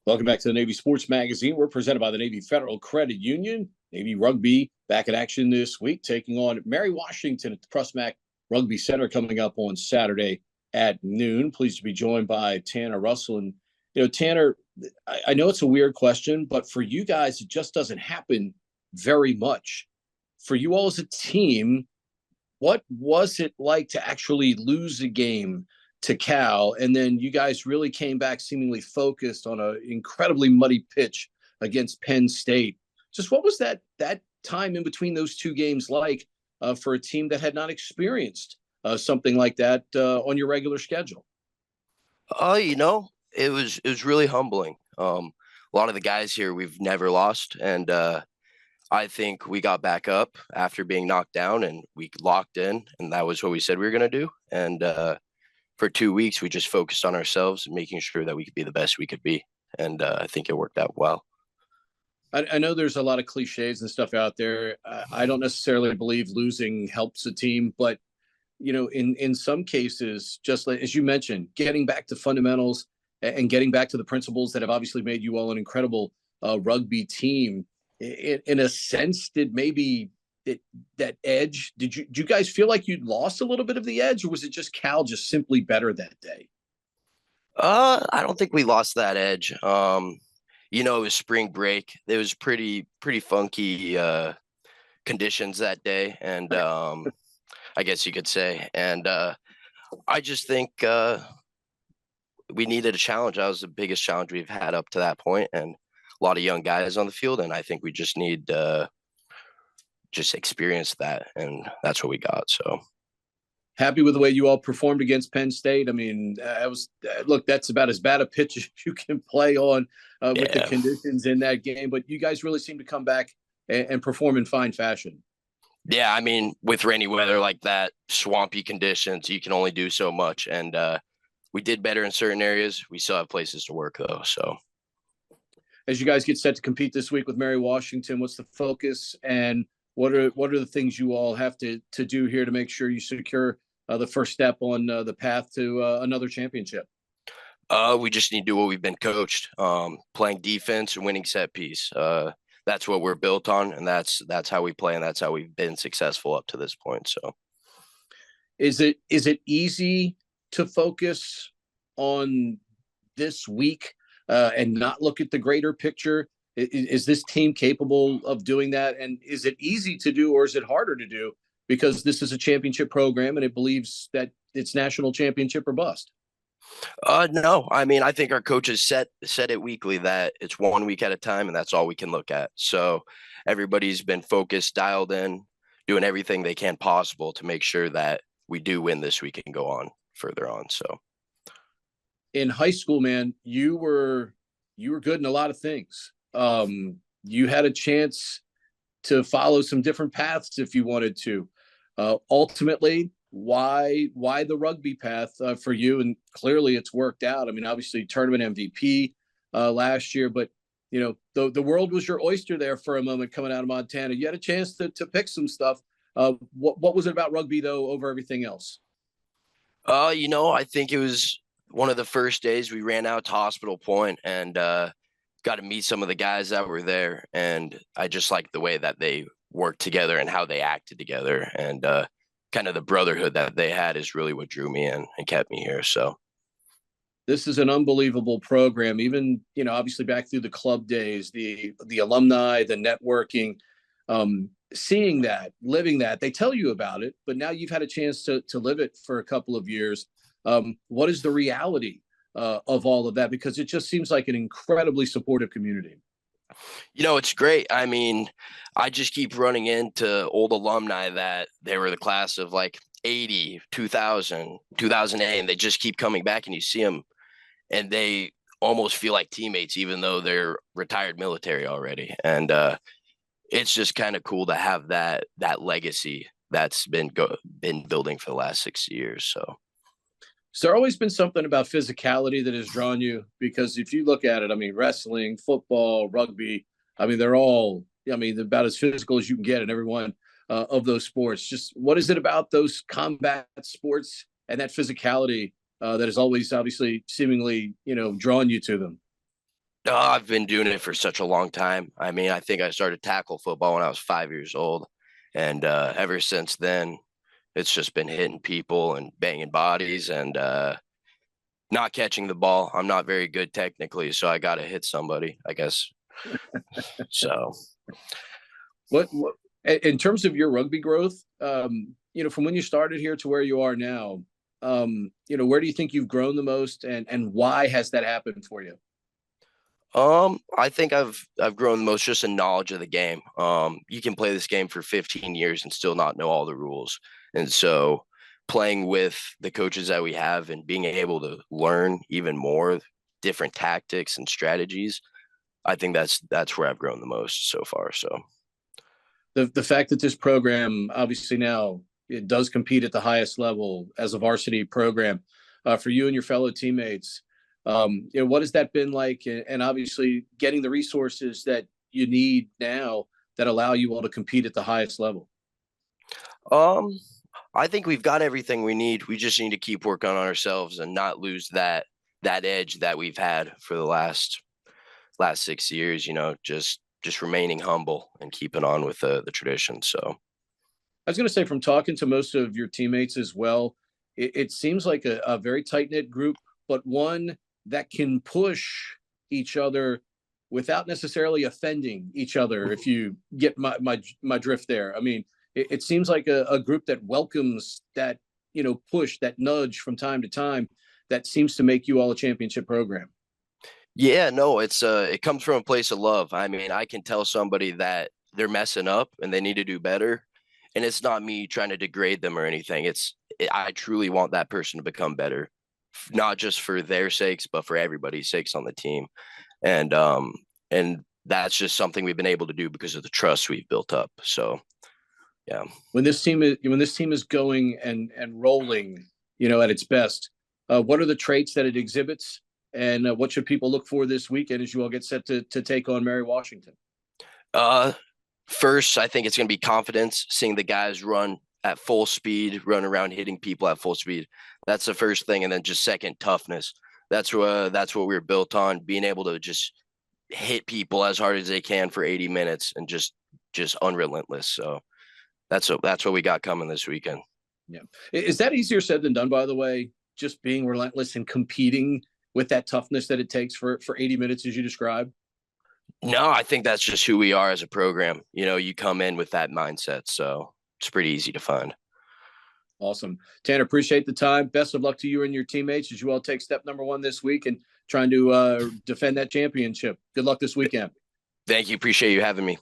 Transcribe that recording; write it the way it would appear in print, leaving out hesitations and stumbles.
Welcome back to the Navy Sports Magazine. We're presented by the Navy Federal Credit Union. Navy Rugby back in action this week, taking on Mary Washington at the Prusmack Rugby Center coming up on Saturday at noon. Pleased to be joined by Tanner Russell. And, Tanner, I know it's a weird question, but for you guys, it just doesn't happen very much. For you all as a team, what was it like to actually lose a game to Cal, and then you guys really came back seemingly focused on an incredibly muddy pitch against Penn State? Just what was that time in between those two games like for a team that had not experienced something like that on your regular schedule? It was really humbling. A lot of the guys here we've never lost, and I think we got back up after being knocked down, and we locked in, and that was what we said we were going to do. And for 2 weeks, we just focused on ourselves and making sure that we could be the best we could be. And I think it worked out well. I know there's a lot of cliches and stuff out there. I don't necessarily believe losing helps a team, but in some cases, just like, as you mentioned, getting back to fundamentals and getting back to the principles that have obviously made you all an incredible rugby team. In a sense, did maybe that edge? Did you guys feel like you'd lost a little bit of the edge, or was it just Cal just simply better that day? I don't think we lost that edge. It was spring break. It was pretty funky conditions that day, and I guess you could say. And I just think we needed a challenge. That was the biggest challenge we've had up to that point, and a lot of young guys on the field, and I think we just need just experience that, and that's what we got. So happy with the way you all performed against Penn State. I mean, look, that's about as bad a pitch as you can play on with the conditions in that game, but you guys really seem to come back and perform in fine fashion. Yeah, I mean, with rainy weather like that, swampy conditions, you can only do so much, and we did better in certain areas. We still have places to work, though. So as you guys get set to compete this week with Mary Washington, what's the focus, and what are the things you all have to do here to make sure you secure the first step on the path to another championship? We just need to do what we've been coached, playing defense and winning set piece. That's what we're built on, and that's how we play, and that's how we've been successful up to this point. So is it easy to focus on this week and not look at the greater picture? Is this team capable of doing that? And is it easy to do, or is it harder to do because this is a championship program and it believes that it's national championship or bust? No, I mean, I think our coaches said it weekly that it's 1 week at a time, and that's all we can look at. So everybody's been focused, dialed in, doing everything they can possible to make sure that we do win this week and go on further on. So in high school, man, you were good in a lot of things. You had a chance to follow some different paths if you wanted to. Ultimately, why the rugby path for you? And clearly it's worked out. I mean, obviously tournament MVP last year, but the world was your oyster there for a moment coming out of Montana. You had a chance to pick some stuff. What was it about rugby though over everything else? I think it was one of the first days we ran out to Hospital Point and got to meet some of the guys that were there. And I just liked the way that they worked together and how they acted together. And kind of the brotherhood that they had is really what drew me in and kept me here. So this is an unbelievable program. Even, obviously back through the club days, the alumni, the networking, seeing that, living that. They tell you about it, but now you've had a chance to live it for a couple of years. What is the reality of all of that? Because it just seems like an incredibly supportive community. It's great. I mean, I just keep running into old alumni that they were the class of like 80, 2000, 2008, and they just keep coming back, and you see them and they almost feel like teammates, even though they're retired military already. And it's just kind of cool to have that legacy that's been building for the last 6 years. So has there always been something about physicality that has drawn you? Because if you look at it, I mean, wrestling, football, rugby, I mean, they're all, about as physical as you can get in every one of those sports. Just what is it about those combat sports and that physicality that has always obviously seemingly, drawn you to them? Oh, I've been doing it for such a long time. I mean, I think I started tackle football when I was 5 years old. And ever since then, it's just been hitting people and banging bodies and not catching the ball. I'm not very good technically, so I got to hit somebody, I guess. So, What in terms of your rugby growth, from when you started here to where you are now, where do you think you've grown the most, and why has that happened for you? I think I've grown the most just in knowledge of the game. You can play this game for 15 years and still not know all the rules. And so playing with the coaches that we have and being able to learn even more different tactics and strategies, I think that's where I've grown the most so far. So The fact that this program obviously now it does compete at the highest level as a varsity program for you and your fellow teammates. What has that been like? And obviously getting the resources that you need now that allow you all to compete at the highest level. um I think we've got everything we need. We just need to keep working on ourselves and not lose that edge that we've had for the last 6 years, just remaining humble and keeping on with the tradition. So I was going to say, from talking to most of your teammates as well, it seems like a very tight knit group, but one that can push each other without necessarily offending each other. If you get my drift there, I mean, it seems like a group that welcomes that push, that nudge from time to time. That seems to make you all a championship program. yeah, no, it comes from a place of love. I mean, I can tell somebody that they're messing up and they need to do better. And it's not me trying to degrade them or anything. I truly want that person to become better, not just for their sakes, but for everybody's sakes on the team. And that's just something we've been able to do because of the trust we've built up. So yeah. When this team is going and rolling, at its best, what are the traits that it exhibits, and what should people look for this weekend as you all get set to take on Mary Washington? Uh First, I think it's going to be confidence, seeing the guys run at full speed, run around hitting people at full speed. That's the first thing. And then just second, toughness. That's what we're built on, being able to just hit people as hard as they can for 80 minutes and just unrelentless. So that's what we got coming this weekend. Yeah, is that easier said than done? By the way, just being relentless and competing with that toughness that it takes for 80 minutes, as you described. No, I think that's just who we are as a program. You come in with that mindset, so it's pretty easy to find. Awesome, Tanner. Appreciate the time. Best of luck to you and your teammates as you all take step number one this week and trying to defend that championship. Good luck this weekend. Thank you. Appreciate you having me.